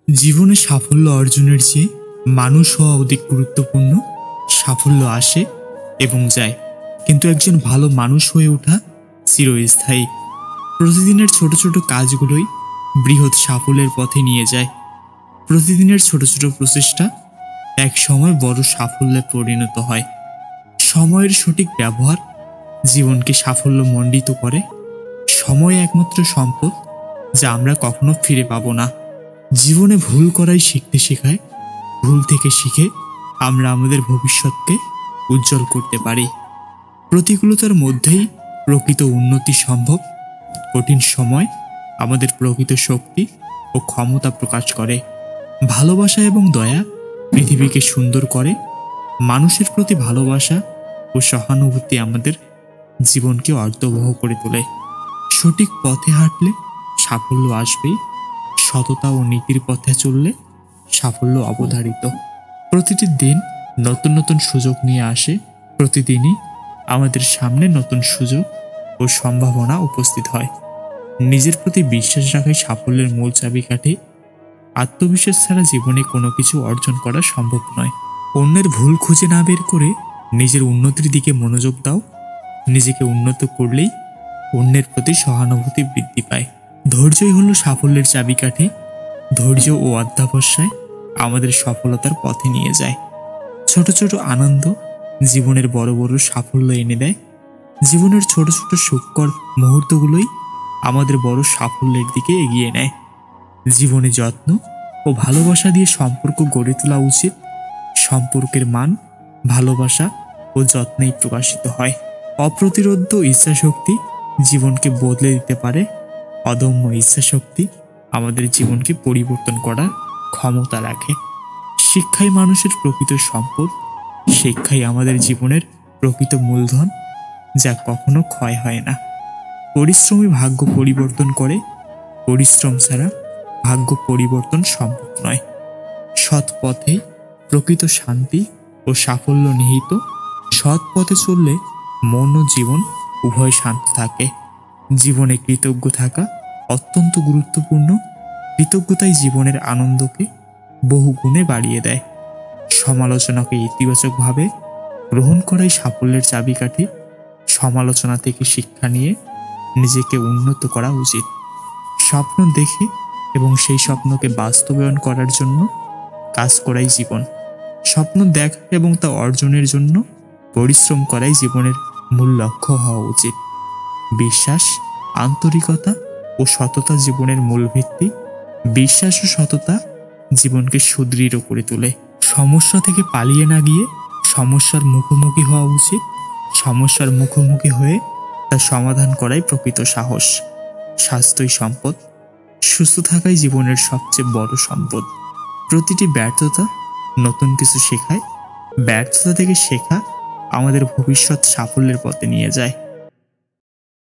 জীবনে সাফল্য অর্জনের চেয়ে মানুষ হওয়া অধিক গুরুত্বপূর্ণ। সাফল্য আসে এবং যায়, কিন্তু একজন ভালো মানুষ হয়ে ওঠা চিরস্থায়ী। প্রতিদিনের ছোট ছোট কাজগুলোই বৃহৎ সাফল্যের পথে নিয়ে যায়। প্রতিদিনের ছোট ছোট প্রচেষ্টা এক সময় বড় সাফল্যে পরিণত হয়। সময়ের সঠিক ব্যবহার জীবনকে সাফল্য মণ্ডিত করে। সময় একমাত্র সম্পদ যা আমরা কখনো ফিরে পাবো না। জীবনে ভুল করাই শিখতে শেখায়। ভুল থেকে শিখে আমরা আমাদের ভবিষ্যৎকে উজ্জ্বল করতে পারি। প্রতিকূলতার মধ্যেই প্রকৃত উন্নতি সম্ভব। কঠিন সময় আমাদের প্রকৃত শক্তি ও ক্ষমতা প্রকাশ করে। ভালোবাসা এবং দয়া পৃথিবীকে সুন্দর করে। মানুষের প্রতি ভালোবাসা ও সহানুভূতি আমাদের জীবনকে অর্থবহ করে তোলে। সঠিক পথে হাঁটলে সাফল্য আসবেই। সততা ও নীতির পথে চললে সাফল্য অবধারিত। প্রতিটি দিন নতুন নতুন সুযোগ নিয়ে আসে। প্রতিদিনই আমাদের সামনে নতুন সুযোগ ও সম্ভাবনা উপস্থিত হয়। নিজের প্রতি বিশ্বাস রাখাই সাফল্যের মূল চাবিকাঠি। আত্মবিশ্বাস ছাড়া জীবনে কোনো কিছু অর্জন করা সম্ভব নয়। অন্যের ভুল খুঁজে না বের করে নিজের উন্নতির দিকে মনোযোগ দাও। নিজেকে উন্নত করলেই অন্যের প্রতি সহানুভূতি বৃদ্ধি পায়। ধৈর্যই হলো সাফল্যের চাবিকাঠি। ধৈর্য ও অধ্যবসায় আমাদের সফলতার পথে নিয়ে যায়। ছোট ছোট আনন্দ জীবনের বড় বড় সাফল্য এনে দেয়। জীবনের ছোট ছোট সুখকর মুহূর্তগুলোই আমাদের বড় সাফল্যের দিকে এগিয়ে নেয়। জীবনে যত্ন ও ভালোবাসা দিয়ে সম্পর্ক গড়ে তোলা উচিত। সম্পর্কের মান ভালোবাসা ও যত্নেই প্রকাশিত হয়। অপ্রতিরোধ্য ইচ্ছাশক্তি জীবনকে বদলে দিতে পারে। অদম্য ইচ্ছাশক্তি আমাদের জীবনকে পরিবর্তন করার ক্ষমতা রাখে। শিক্ষাই মানুষের প্রকৃত সম্পদ। শিক্ষাই আমাদের জীবনের প্রকৃত মূলধন, যা কখনো ক্ষয় হয় না। পরিশ্রমী ভাগ্য পরিবর্তন করে। পরিশ্রম ছাড়া ভাগ্য পরিবর্তন সম্ভব নয়। সৎ পথেই প্রকৃত শান্তি ও সাফল্য নিহিত। সৎ পথে চললে মন ও জীবন উভয় শান্ত থাকে। জীবনে কৃতজ্ঞ থাকা অত্যন্ত গুরুত্বপূর্ণ। কৃতজ্ঞতাই জীবনের আনন্দকে বহু গুণে বাড়িয়ে দেয়। সমালোচনাকে ইতিবাচকভাবে গ্রহণ করাই সাফল্যের চাবিকাঠি। সমালোচনা থেকে শিক্ষা নিয়ে নিজেকে উন্নত করা উচিত। স্বপ্ন দেখে এবং সেই স্বপ্নকে বাস্তবায়ন করার জন্য কাজ করাই জীবন। স্বপ্ন দেখা এবং তা অর্জনের জন্য পরিশ্রম করাই জীবনের মূল লক্ষ্য হওয়া উচিত। বিশ্বাস, আন্তরিকতা ও সততা জীবনের মূল ভিত্তি। বিশ্বাস ও সততা জীবনকে সুদৃঢ় করে তোলে। সমস্যা থেকে পালিয়ে না গিয়ে সমস্যার মুখোমুখি হওয়া উচিত। সমস্যার মুখোমুখি হয়ে তা সমাধান করাই প্রকৃত সাহস। স্বাস্থ্যই সম্পদ। সুস্থ থাকাই জীবনের সবচেয়ে বড় সম্পদ। প্রতিটি ব্যর্থতা নতুন কিছু শেখায়। ব্যর্থতা থেকে শেখা আমাদের ভবিষ্যৎ সাফল্যের পথে নিয়ে যায়।